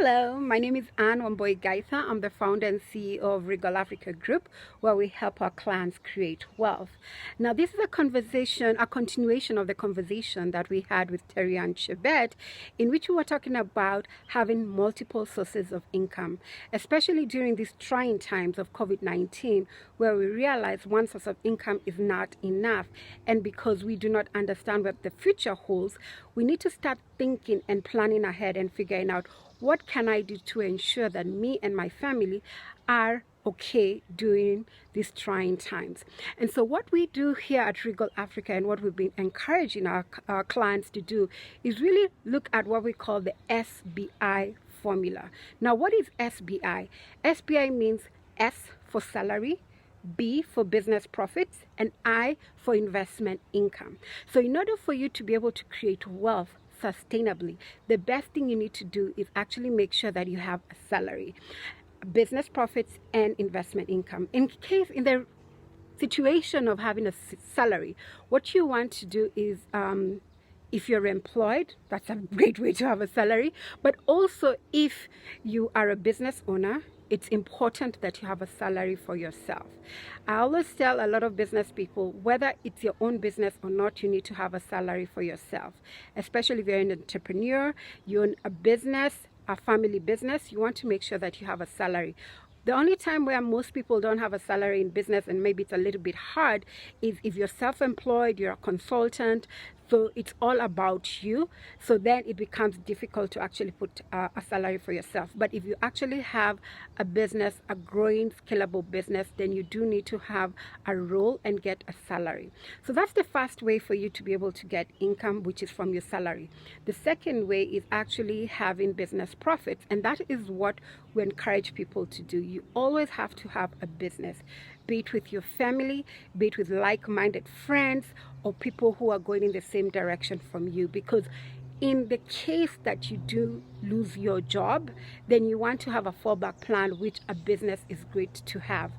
Hello, my name is Anne Gaitha. I'm the founder and CEO of Regal Africa Group, where we help our clients create wealth. Now, this is a continuation of the conversation that we had with Terry and Chevette, in which we were talking about having multiple sources of income, especially during these trying times of COVID-19, where we realize one source of income is not enough. And because we do not understand what the future holds, we need to start thinking and planning ahead and figuring out what can I do to ensure that me and my family are okay during these trying times. And so what we do here at Regal Africa and what we've been encouraging our clients to do is really look at what we call the SBI formula. Now, what is SBI? SBI means S for salary, B for business profits, and I for investment income. So in order for you to be able to create wealth sustainably, the best thing you need to do is actually make sure that you have a salary, business profits, and investment income. In the situation of having a salary, what you want to do is if you're employed, that's a great way to have a salary. But also if you are a business owner, it's important that you have a salary for yourself. I always tell a lot of business people, whether it's your own business or not, you need to have a salary for yourself. Especially if you're an entrepreneur, you own a business, a family business, you want to make sure that you have a salary. The only time where most people don't have a salary in business, and maybe it's a little bit hard, is if you're self-employed, you're a consultant, so it's all about you. So then it becomes difficult to actually put a salary for yourself. But if you actually have a business, a growing, scalable business, then you do need to have a role and get a salary. So that's the first way for you to be able to get income, which is from your salary. The second way is actually having business profits, and that is what we encourage people to do. You always have to have a business, be it with your family, be it with like-minded friends, or people who are going in the same direction from you. Because in the case that you do lose your job, then you want to have a fallback plan, which a business is great to have.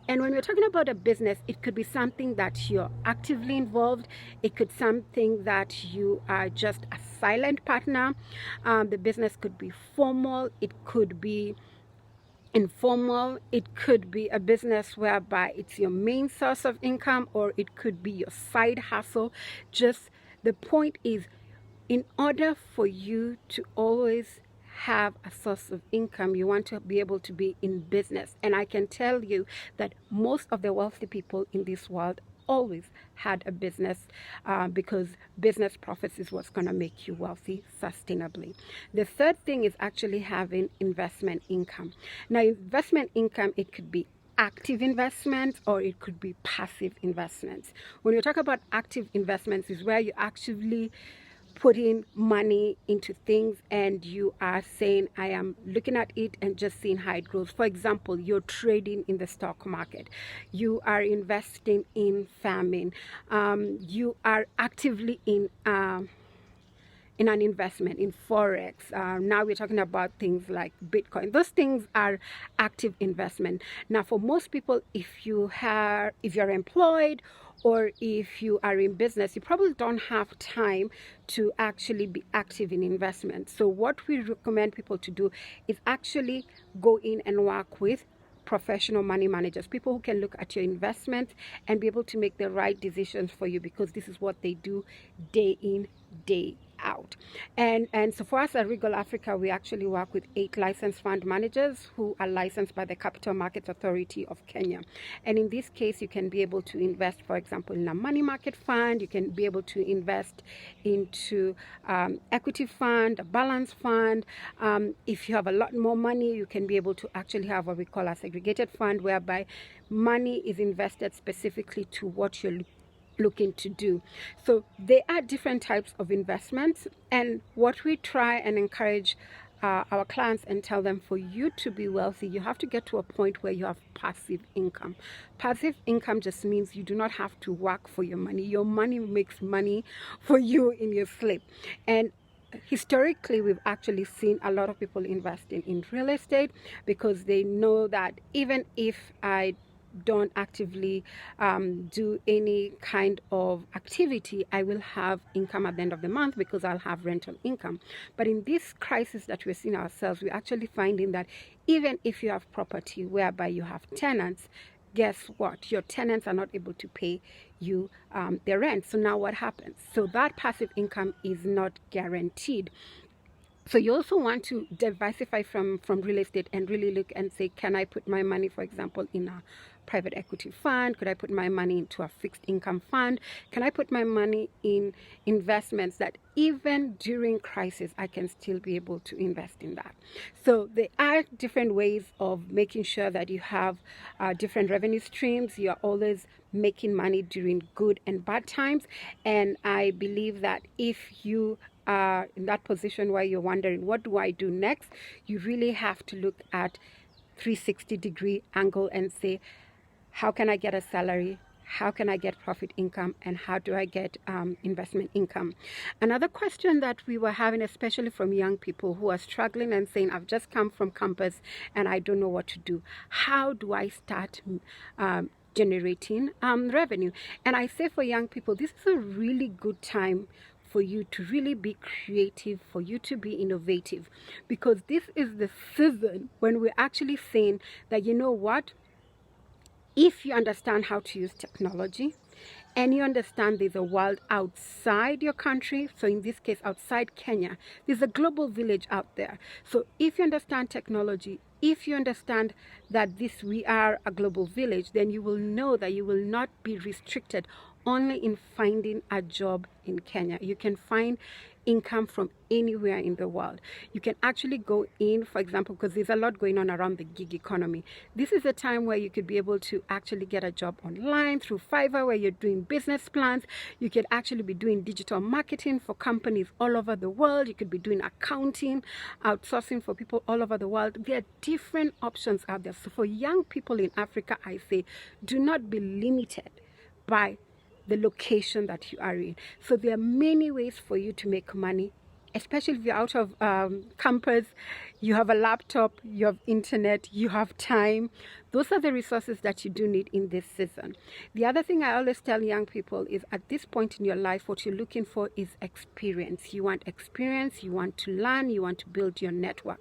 And when we're talking about a business, it could be something that you're actively involved. It could be something that you are just a silent partner. The business could be formal. It could be informal. It could be a business whereby it's your main source of income, or it could be your side hustle. Just the point is, in order for you to always have a source of income, you want to be able to be in business. And I can tell you that most of the wealthy people in this world always had a business, because business profits is what's going to make you wealthy sustainably. The third thing is actually having investment income. Now, investment income, it could be active investments or it could be passive investments. When you talk about active investments, is where you actively putting money into things and you are saying, I am looking at it and just seeing how it grows. For example, you're trading in the stock market, you are investing in farming, you are actively in an investment in forex. Now we're talking about things like Bitcoin. Those things are active investment. Now, for most people, if you're employed or if you are in business, you probably don't have time to actually be active in investment. So what we recommend people to do is actually go in and work with professional money managers, people who can look at your investments and be able to make the right decisions for you, because this is what they do day in, day out. And so for us at Regal Africa, we actually work with 8 licensed fund managers who are licensed by the Capital Markets Authority of Kenya. And in this case, you can be able to invest, for example, in a money market fund. You can be able to invest into equity fund, a balance fund. If you have a lot more money, you can be able to actually have what we call a segregated fund, whereby money is invested specifically to what you're looking to do. So there are different types of investments, and what we try and encourage our clients and tell them, for you to be wealthy, you have to get to a point where you have passive income. Passive income just means you do not have to work for your money. Your money makes money for you in your sleep. And historically, we've actually seen a lot of people investing in real estate, because they know that even if I don't actively do any kind of activity, I will have income at the end of the month because I'll have rental income. But in this crisis that we're seeing ourselves, we're actually finding that even if you have property whereby you have tenants, guess what? Your tenants are not able to pay you their rent. So now what happens? So that passive income is not guaranteed. So you also want to diversify from real estate and really look and say, can I put my money, for example, in a private equity fund? Could I put my money into a fixed income fund? Can I put my money in investments that even during crisis, I can still be able to invest in that? So there are different ways of making sure that you have different revenue streams. You are always making money during good and bad times. And I believe that if you in that position where you're wondering, what do I do next? You really have to look at 360-degree angle and say, how can I get a salary? How can I get profit income? And how do I get investment income? Another question that we were having, especially from young people who are struggling and saying, I've just come from campus and I don't know what to do. How do I start generating revenue? And I say for young people, this is a really good time for you to really be creative, for you to be innovative, because this is the season when we're actually saying that, you know what, if you understand how to use technology and you understand there's a world outside your country, so in this case outside Kenya, there's a global village out there. So if you understand technology, if you understand that we are a global village, then you will know that you will not be restricted only in finding a job in Kenya. You can find income from anywhere in the world. You can actually go in, for example, because there's a lot going on around the gig economy. This is a time where you could be able to actually get a job online through Fiverr, where you're doing business plans. You could actually be doing digital marketing for companies all over the world. You could be doing accounting, outsourcing for people all over the world. There are different options out there. So for young people in Africa, I say, do not be limited by the location that you are in. So there are many ways for you to make money, especially if you're out of campus, you have a laptop, you have internet, you have time. Those are the resources that you do need in this season. The other thing I always tell young people is, at this point in your life, what you're looking for is experience. You want experience, you want to learn, you want to build your network.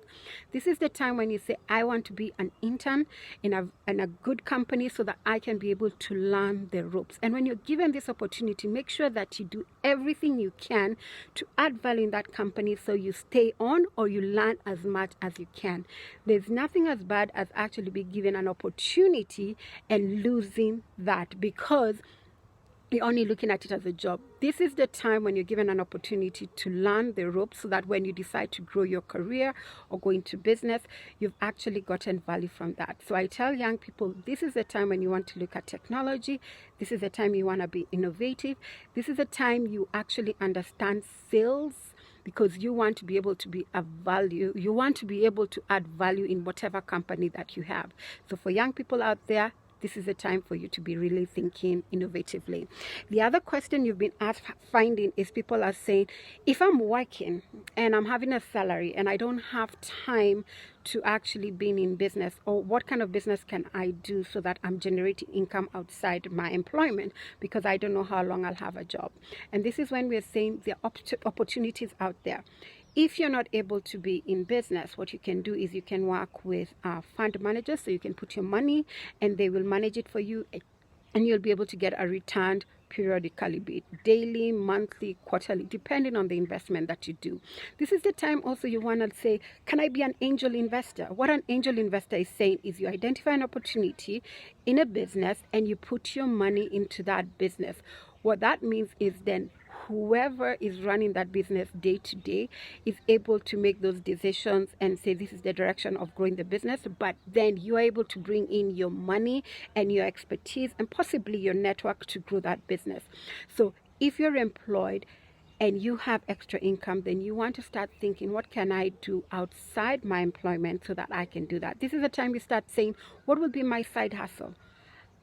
This is the time when you say, I want to be an intern in a good company so that I can be able to learn the ropes. And when you're given this opportunity, make sure that you do everything you can to add value in that company so you stay on or you learn as much as you can. There's nothing as bad as actually being given an opportunity and losing that because you're only looking at it as a job. This is the time when you're given an opportunity to learn the ropes so that when you decide to grow your career or go into business, you've actually gotten value from that. So I tell young people, this is the time when you want to look at technology. This is the time you want to be innovative. This is the time you actually understand sales, because you want to be able to be of value. You want to be able to add value in whatever company that you have. So for young people out there, this is a time for you to be really thinking innovatively. The other question you've been finding is people are saying, if I'm working and I'm having a salary and I don't have time to actually be in business, or what kind of business can I do so that I'm generating income outside my employment, because I don't know how long I'll have a job. And this is when we're saying there are opportunities out there. If you're not able to be in business, what you can do is you can work with fund managers. So you can put your money and they will manage it for you, and you'll be able to get a return periodically, be it daily, monthly, quarterly, depending on the investment that you do. This is the time also you want to say, can I be an angel investor? What an angel investor is saying is you identify an opportunity in a business and you put your money into that business. What that means is then whoever is running that business day to day is able to make those decisions and say, this is the direction of growing the business. But then you are able to bring in your money and your expertise and possibly your network to grow that business. So if you're employed and you have extra income, then you want to start thinking, what can I do outside my employment so that I can do that? This is the time you start saying, what will be my side hustle?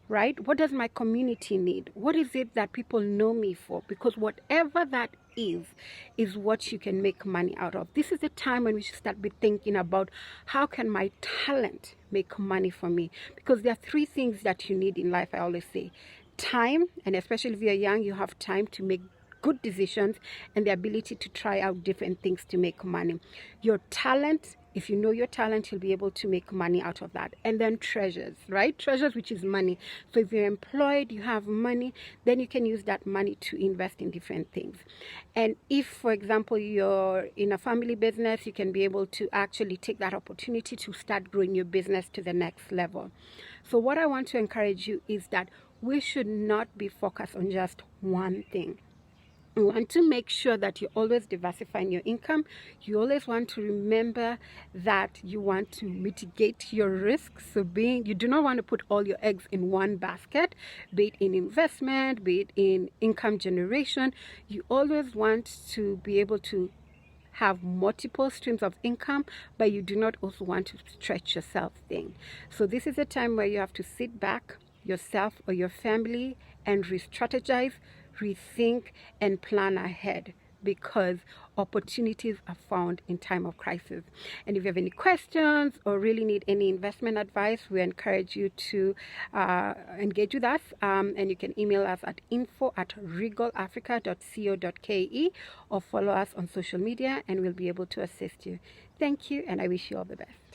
Right? What does my community need? What is it that people know me for? Because whatever that is what you can make money out of. This is the time when we should start be thinking about, how can my talent make money for me? Because there are three things that you need in life, I always say. Time, and especially if you're young, you have time to make good decisions and the ability to try out different things to make money. Your talent, if you know your talent, you'll be able to make money out of that. And then treasures, right? Treasures, which is money. So if you're employed, you have money, then you can use that money to invest in different things. And if, for example, you're in a family business, you can be able to actually take that opportunity to start growing your business to the next level. So what I want to encourage you is that we should not be focused on just one thing. You want to make sure that you're always diversifying your income. You always want to remember that you want to mitigate your risks. So you do not want to put all your eggs in one basket, be it in investment, be it in income generation. You always want to be able to have multiple streams of income, but you do not also want to stretch yourself thin. So this is a time where you have to sit back, yourself or your family, and re-strategize, rethink, and plan ahead, because opportunities are found in time of crisis. And if you have any questions or really need any investment advice, we encourage you to engage with us, and you can email us at info@regalafrica.co.ke or follow us on social media, and we'll be able to assist you. Thank you, and I wish you all the best.